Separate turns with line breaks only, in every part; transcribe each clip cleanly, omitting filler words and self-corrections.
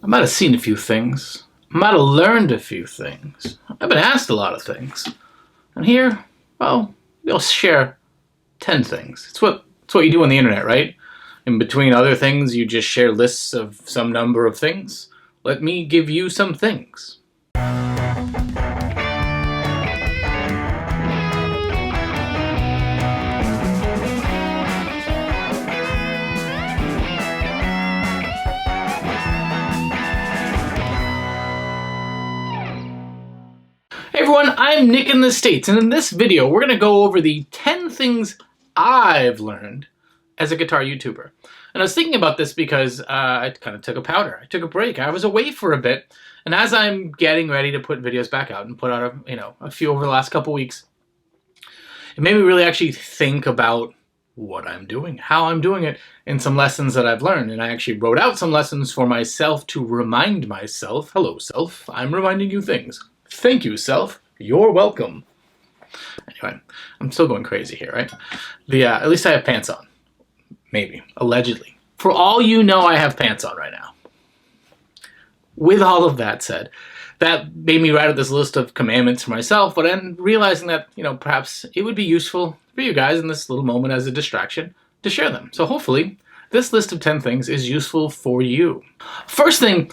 I might have seen a few things. I might have learned a few things. I've been asked a lot of things. And here, well, we'll share 10 things. It's what you do on the internet, right? In between other things, you just share lists of some number of things. Let me give you some things. Hey everyone, I'm Nick in the States, and in this video we're going to go over the 10 things I've learned as a guitar YouTuber. And I was thinking about this because I kind of took a powder. I took a break. I was away for a bit, and as I'm getting ready to put videos back out and put out a few over the last couple weeks, it made me really actually think about what I'm doing, how I'm doing it, and some lessons that I've learned. And I actually wrote out some lessons for myself to remind myself, hello self, I'm reminding you things. Thank you, self. You're welcome. Anyway, I'm still going crazy here, right? At least I have pants on. Maybe. Allegedly. For all you know, I have pants on right now. With all of that said, that made me write out this list of commandments for myself, but then realizing that, perhaps it would be useful for you guys in this little moment as a distraction to share them. So hopefully, this list of 10 things is useful for you. First thing,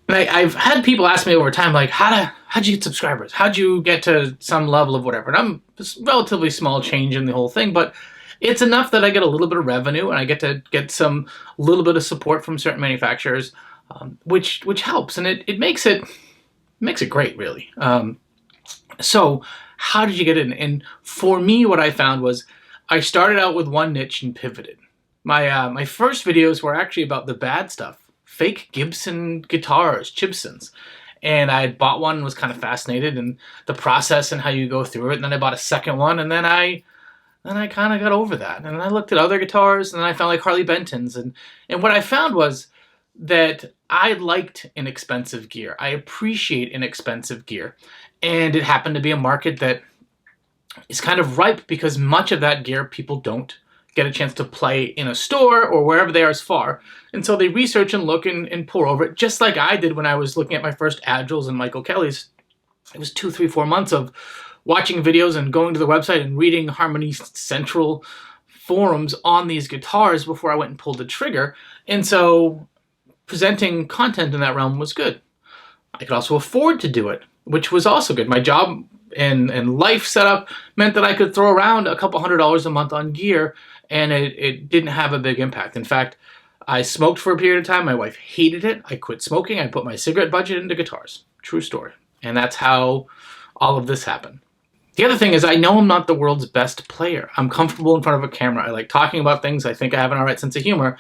I've had people ask me over time, like, how'd you get subscribers? How'd you get to some level of whatever? And I'm just relatively small change in the whole thing, but it's enough that I get a little bit of revenue and I get to get some little bit of support from certain manufacturers, which helps, and it makes it great, really. So how did you get in? And for me, what I found was I started out with one niche and pivoted. My first videos were actually about the bad stuff. Fake Gibson guitars, Gibsons. And I had bought one and was kind of fascinated in the process and how you go through it. And then I bought a second one, and then I kind of got over that. And I looked at other guitars, and then I found like Harley Benton's. And what I found was that I liked inexpensive gear. I appreciate inexpensive gear. And it happened to be a market that is kind of ripe because much of that gear people don't get a chance to play in a store or wherever they are is far. And so they research and look and pour over it, just like I did when I was looking at my first Agiles and Michael Kelly's. It was 2, 3, 4 months of watching videos and going to the website and reading Harmony Central forums on these guitars before I went and pulled the trigger. And so presenting content in that realm was good. I could also afford to do it, which was also good. My job and life setup meant that I could throw around a couple $100s a month on gear, and it didn't have a big impact. In fact, I smoked for a period of time. My wife hated it. I quit smoking. I put my cigarette budget into guitars. True story. And that's how all of this happened. The other thing is I know I'm not the world's best player. I'm comfortable in front of a camera. I like talking about things. I think I have an all right sense of humor.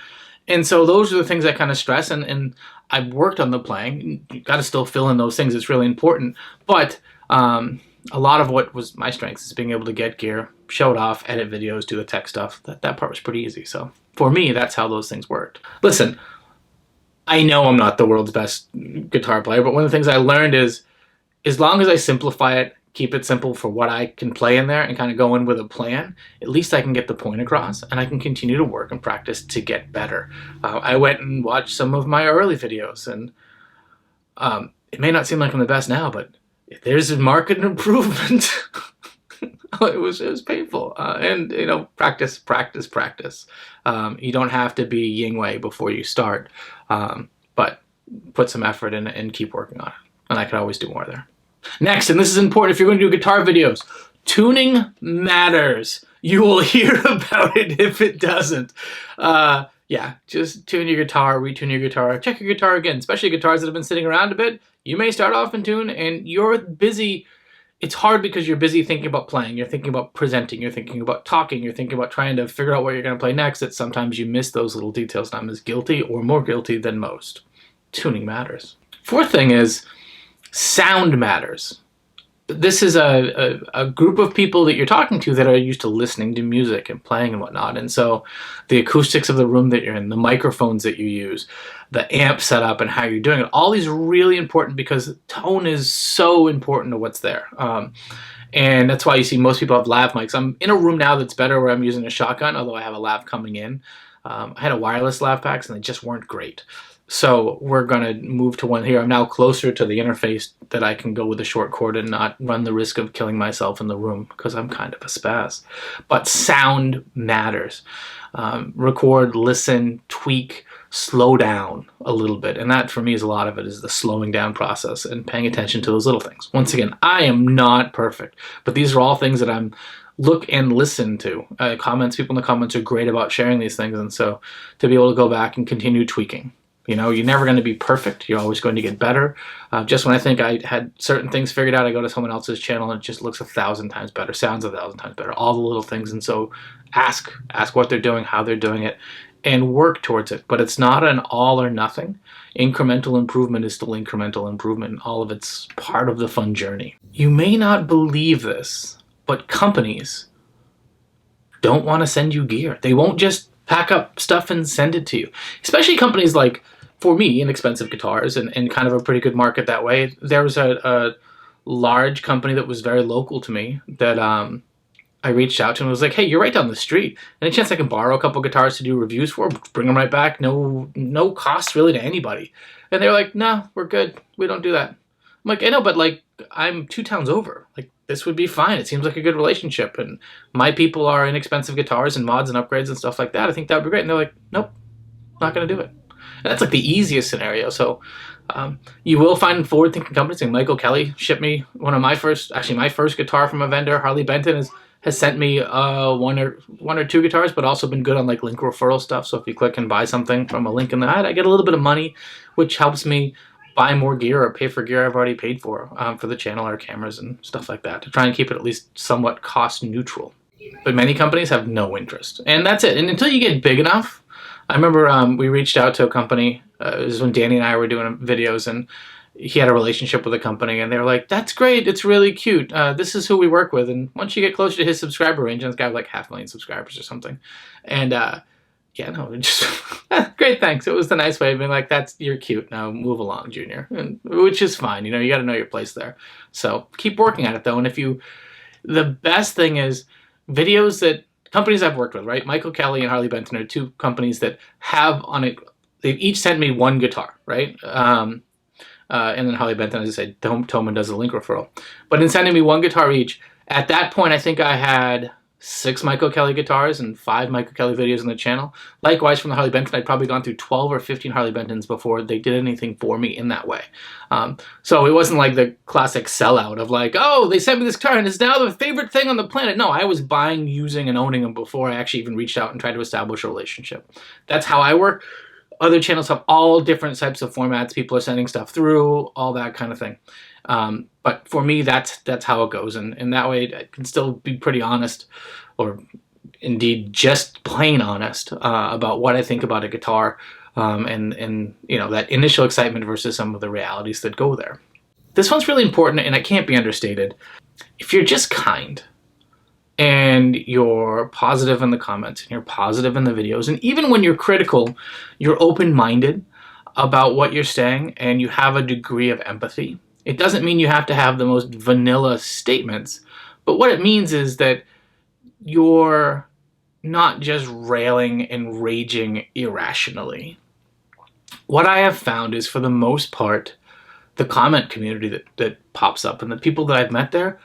And so those are the things I kind of stress, and I've worked on the playing. You've got to still fill in those things. It's really important. But a lot of what was my strengths is being able to get gear, show it off, edit videos, do the tech stuff. That part was pretty easy. So for me, that's how those things worked. Listen, I know I'm not the world's best guitar player, but one of the things I learned is as long as I simplify it, keep it simple for what I can play in there and kind of go in with a plan, at least I can get the point across and I can continue to work and practice to get better. I went and watched some of my early videos, and it may not seem like I'm the best now, but there's a marked improvement. It was painful. And, practice. You don't have to be Ying Wei before you start, but put some effort in and keep working on it. And I could always do more there. Next, and this is important if you're going to do guitar videos, tuning matters. You will hear about it if it doesn't. Yeah, just tune your guitar, retune your guitar, check your guitar again, especially guitars that have been sitting around a bit. You may start off in tune and you're busy. It's hard because you're busy thinking about playing. You're thinking about presenting. You're thinking about talking. You're thinking about trying to figure out what you're going to play next, that sometimes you miss those little details. And I'm as guilty or more guilty than most. Tuning matters. Fourth thing is sound matters. This is a group of people that you're talking to that are used to listening to music and playing and whatnot. And so the acoustics of the room that you're in, the microphones that you use, the amp setup and how you're doing it, all these are really important because tone is so important to what's there. And that's why you see most people have lav mics. I'm in a room now that's better where I'm using a shotgun, although I have a lav coming in. I had a wireless lav packs and they just weren't great. So we're going to move to one here. I'm now closer to the interface that I can go with a short cord and not run the risk of killing myself in the room because I'm kind of a spaz. But sound matters. Record, listen, tweak, slow down a little bit. And that for me is a lot of it, is the slowing down process and paying attention to those little things. Once again, I am not perfect, but these are all things that I'm look and listen to. Comments, people in the comments are great about sharing these things. And so to be able to go back and continue tweaking. You know, you're never going to be perfect. You're always going to get better. Just when I think I had certain things figured out, I go to someone else's channel and it just looks 1,000 times better, sounds 1,000 times better, all the little things. And so ask what they're doing, how they're doing it, and work towards it. But it's not an all or nothing. Incremental improvement is still incremental improvement, and all of it's part of the fun journey. You may not believe this, but companies don't want to send you gear. They won't just pack up stuff and send it to you. Especially companies like, for me, inexpensive guitars and kind of a pretty good market that way. There was a large company that was very local to me that I reached out to and was like, hey, you're right down the street. Any chance I can borrow a couple guitars to do reviews for? Bring them right back. No cost really to anybody. And they were like, no, we're good. We don't do that. I'm like, I know, but like, I'm 2 towns over. Like, this would be fine. It seems like a good relationship. And my people are inexpensive guitars and mods and upgrades and stuff like that. I think that would be great. And they're like, nope, not going to do it. And that's like the easiest scenario. So you will find forward-thinking companies. Like Michael Kelly shipped me my first guitar from a vendor. Harley Benton has sent me one or two guitars, but also been good on like link referral stuff. So if you click and buy something from a link in the ad, I get a little bit of money, which helps me buy more gear or pay for gear I've already paid for the channel or cameras and stuff like that, to try and keep it at least somewhat cost neutral. But many companies have no interest, and that's it. And until you get big enough, I remember we reached out to a company. It was when Danny and I were doing videos, and he had a relationship with a company, and they were like, that's great, it's really cute, this is who we work with. And once you get closer to his subscriber range, and this guy had like 500,000 subscribers or something, and yeah, no, it just great, thanks. It was the nice way of being like, you're cute, now move along, Junior, and which is fine. You know, you got to know your place there. So keep working at it though. And the best thing is videos that companies I've worked with, right? Michael Kelly and Harley Benton are 2 companies that have on it. They've each sent me 1 guitar, right? And then Harley Benton, as I said, Toman does a link referral. But in sending me 1 guitar each, at that point, I think I had 6 Michael Kelly guitars and 5 Michael Kelly videos on the channel. Likewise, from the Harley Benton, I'd probably gone through 12 or 15 Harley Bentons before they did anything for me in that way. So it wasn't like the classic sellout of like, oh, they sent me this guitar and it's now the favorite thing on the planet. No, I was buying, using, and owning them before I actually even reached out and tried to establish a relationship. That's how I work. Other channels have all different types of formats. People are sending stuff through, all that kind of thing. But for me, that's how it goes. And that way I can still be pretty honest, or indeed just plain honest, about what I think about a guitar, and you know, that initial excitement versus some of the realities that go there. This one's really important, and it can't be understated. If you're just kind, and you're positive in the comments, and you're positive in the videos, and even when you're critical, you're open-minded about what you're saying, and you have a degree of empathy. It doesn't mean you have to have the most vanilla statements, but what it means is that you're not just railing and raging irrationally. What I have found is, for the most part, the comment community that pops up and the people that I've met there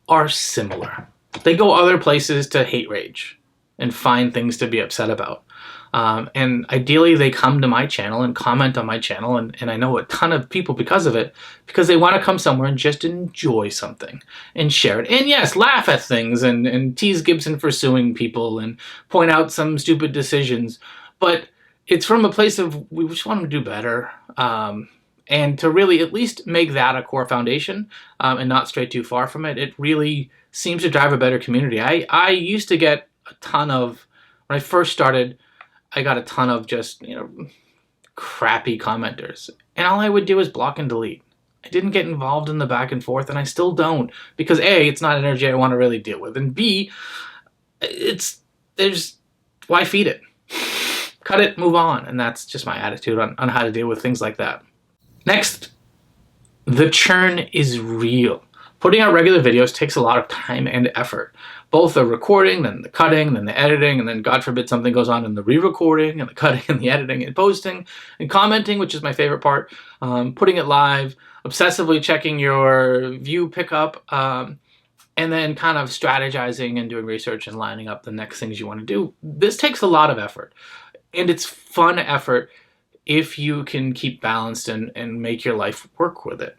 are similar. They go other places to hate rage and find things to be upset about. And ideally, they come to my channel and comment on my channel, and I know a ton of people because of it, because they want to come somewhere and just enjoy something and share it. And yes, laugh at things and tease Gibson for suing people and point out some stupid decisions. But it's from a place of, we just want them to do better. And to really at least make that a core foundation, and not stray too far from it. It really seems to drive a better community. I used to get a ton of, when I first started, I got a ton of just, you know, crappy commenters. And all I would do is block and delete. I didn't get involved in the back and forth, and I still don't. Because A, it's not energy I want to really deal with. And B, why feed it? Cut it, move on. And that's just my attitude on how to deal with things like that. Next, the churn is real. Putting out regular videos takes a lot of time and effort. Both the recording, then the cutting, then the editing, and then God forbid something goes on in the re-recording and the cutting and the editing and posting and commenting, which is my favorite part, putting it live, obsessively checking your view pickup, and then kind of strategizing and doing research and lining up the next things you want to do. This takes a lot of effort, and it's fun effort if you can keep balanced and make your life work with it.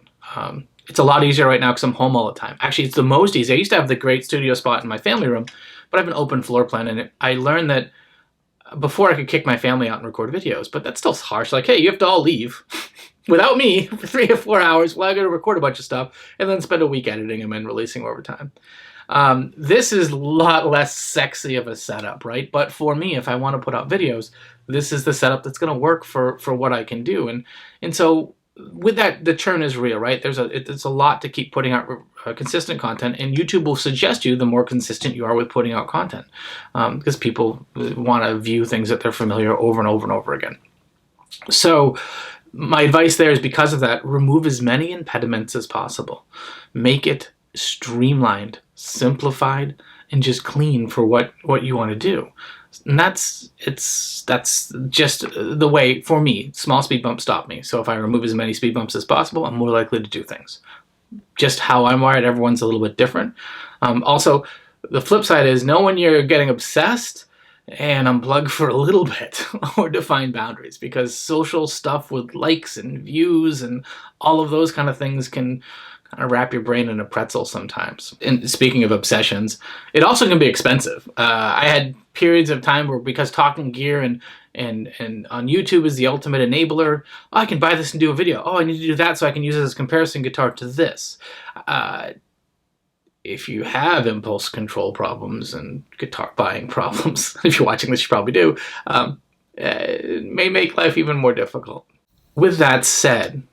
It's a lot easier right now because I'm home all the time. Actually, it's the most easy. I used to have the great studio spot in my family room, but I have an open floor plan, and I learned that before I could kick my family out and record videos, but that's still harsh. Like, hey, you have to all leave without me for 3 or 4 hours while I got to record a bunch of stuff and then spend a week editing them and releasing over time. This is a lot less sexy of a setup, right? But for me, if I want to put out videos, this is the setup that's going to work for what I can do. And so with that, the churn is real, right? It's a lot to keep putting out consistent content, and YouTube will suggest you the more consistent you are with putting out content, because people want to view things that they're familiar over and over and over again. So my advice there is, because of that, remove as many impediments as possible. Make it streamlined, simplified, and just clean for what you want to do. And that's just the way, for me, small speed bumps stop me. So if I remove as many speed bumps as possible, I'm more likely to do things. Just how I'm wired, everyone's a little bit different. Also, the flip side is, know when you're getting obsessed and unplug for a little bit, or define boundaries, because social stuff with likes and views and all of those kind of things can kind of wrap your brain in a pretzel sometimes. And speaking of obsessions, it also can be expensive. I had periods of time where, because talking gear and on YouTube is the ultimate enabler, oh, I can buy this and do a video. Oh, I need to do that so I can use it as a comparison guitar to this. If you have impulse control problems and guitar buying problems, if you're watching this, you probably do, it may make life even more difficult. With that said,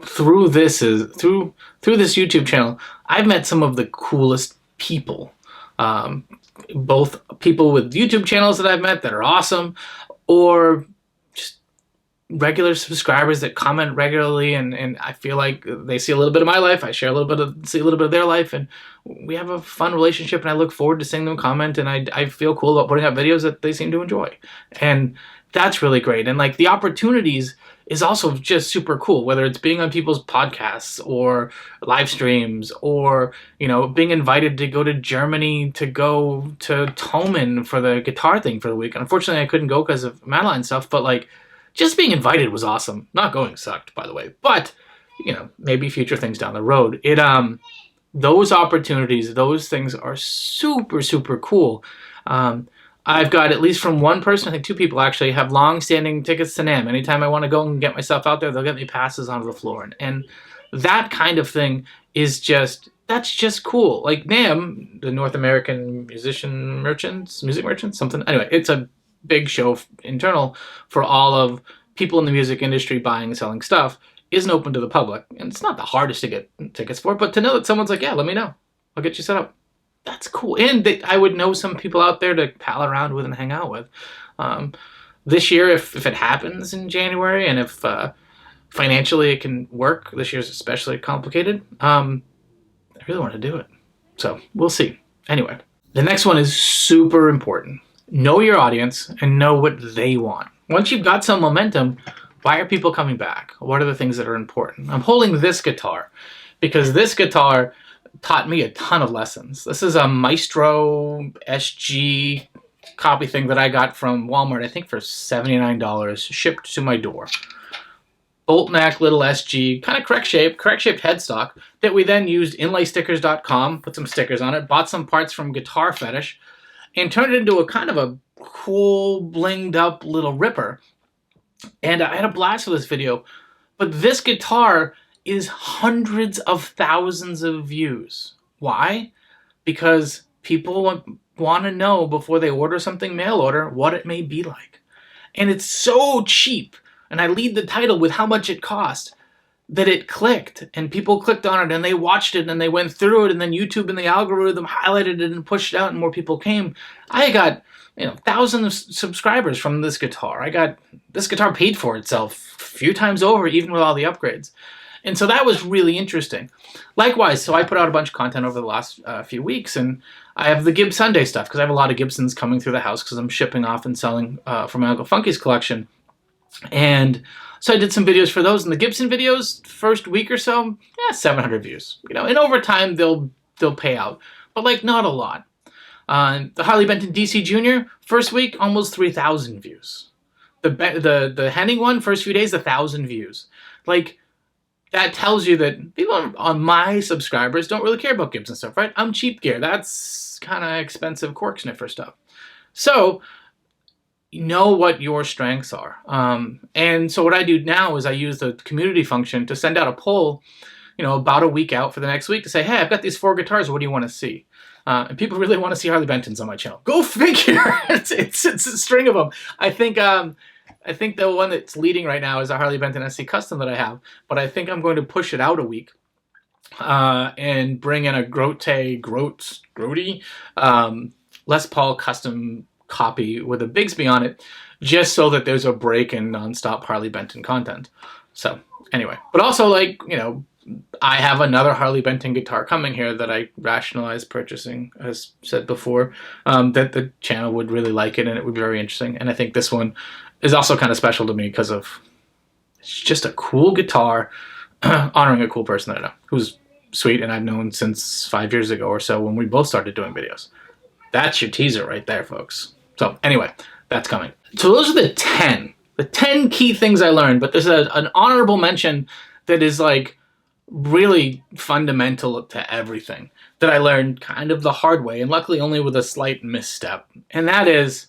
through this YouTube channel, I've met some of the coolest people. Both people with YouTube channels that I've met that are awesome, or just regular subscribers that comment regularly, and I feel like they see a little bit of my life, I share see a little bit of their life, and we have a fun relationship, and I look forward to seeing them comment, and I feel cool about putting out videos that they seem to enjoy. And that's really great. And like, the opportunities is also just super cool, whether it's being on people's podcasts or live streams, or, you know, being invited to go to Germany to go to Tomen for the guitar thing for the week. Unfortunately, I couldn't go because of Madeline stuff, but like, just being invited was awesome. Not going sucked, by the way, but, you know, maybe future things down the road. Those opportunities, those things are super, super cool. I've got, at least from one person, I think 2 people actually, have long-standing tickets to NAMM. Anytime I want to go and get myself out there, they'll get me passes onto the floor. And that kind of thing is that's just cool. Like NAMM, the North American Music Merchants, something. Anyway, it's a big show internal for all of people in the music industry buying and selling stuff. Isn't open to the public. And it's not the hardest to get tickets for, but to know that someone's like, yeah, let me know. I'll get you set up. That's cool. And I would know some people out there to pal around with and hang out with. This year, if it happens in January, and if financially it can work, this year's especially complicated, I really want to do it. So we'll see. Anyway, the next one is super important. Know your audience and know what they want. Once you've got some momentum, why are people coming back? What are the things that are important? I'm holding this guitar because this guitar taught me a ton of lessons. This is a Maestro SG copy thing that I got from Walmart, I think for $79, shipped to my door. Bolt neck, little SG, kind of correct shaped headstock that we then used inlaystickers.com, put some stickers on it, bought some parts from Guitar Fetish, and turned it into a kind of a cool, blinged up little ripper. And I had a blast with this video, but this guitar is hundreds of thousands of views. Why? Because people want to know before they order something mail order what it may be like. And it's so cheap, and I lead the title with how much it cost, that it clicked, and people clicked on it, and they watched it, and they went through it, and then YouTube and the algorithm highlighted it and pushed it out, and more people came. I got, thousands of subscribers from this guitar. This guitar paid for itself a few times over, even with all the upgrades. And so that was really interesting. Likewise, so I put out a bunch of content over the last few weeks, and I have the Gibb Sunday stuff because I have a lot of Gibsons coming through the house because I'm shipping off and selling from my Uncle Funky's collection. And so I did some videos for those. And the Gibson videos, first week or so, 700 views. You know, and over time they'll pay out, but like not a lot. The Harley Benton DC Junior, first week, almost 3,000 views. The Henning one, first few days, 1,000 views. Like, that tells you that people on my subscribers don't really care about Gibson stuff, right? I'm cheap gear. That's kind of expensive cork sniffer stuff. So, you know what your strengths are. And so what I do now is I use the community function to send out a poll, you know, about a week out for the next week to say, hey, I've got these 4 guitars. What do you want to see? And people really want to see Harley Bentons on my channel. Go figure. it's a string of them. I think the one that's leading right now is a Harley Benton SC Custom that I have, but I think I'm going to push it out a week and bring in a Grote Les Paul custom copy with a Bigsby on it, just so that there's a break in nonstop Harley Benton content. So anyway, but also, like, you know, I have another Harley Benton guitar coming here that I rationalized purchasing, as said before, that the channel would really like it and it would be very interesting. And I think this one is also kind of special to me because of it's just a cool guitar honoring a cool person that I know who's sweet and I've known since 5 years ago or so when we both started doing videos. That's your teaser right there, folks. So anyway, that's coming. So those are the 10 key things I learned, but there's an honorable mention that is like really fundamental to everything that I learned kind of the hard way, and luckily only with a slight misstep. And that is,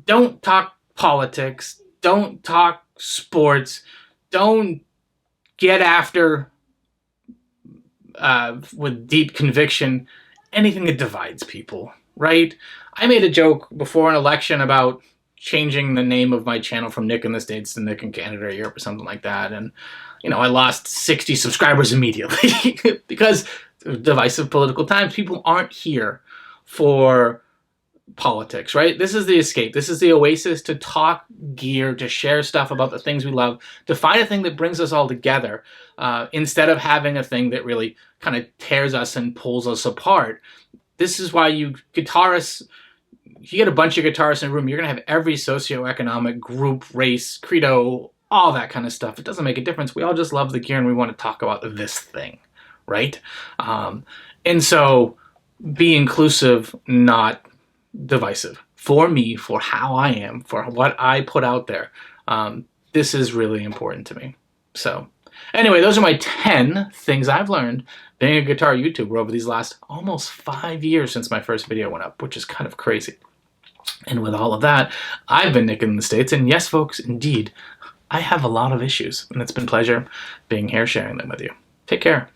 don't talk politics, don't talk sports, don't get after with deep conviction anything that divides people, right? I made a joke before an election about changing the name of my channel from Nick in the States to Nick in Canada or Europe or something like that, and you know, I lost 60 subscribers immediately because divisive political times. People aren't here for politics, right? This is the escape. This is the oasis to talk gear, to share stuff about the things we love, to find a thing that brings us all together instead of having a thing that really kind of tears us and pulls us apart. This is why you guitarists, if you get a bunch of guitarists in a room, you're going to have every socioeconomic group, race, credo, all that kind of stuff. It doesn't make a difference. We all just love the gear and we want to talk about this thing, right? And so be inclusive, not divisive. For me, for how I am, for what I put out there, this is really important to me. So anyway, those are my 10 things I've learned being a guitar YouTuber over these last almost 5 years since my first video went up, which is kind of crazy. And with all of that, I've been Nick in the States, and yes, folks, indeed, I have a lot of issues, and it's been a pleasure being here sharing them with you. Take care.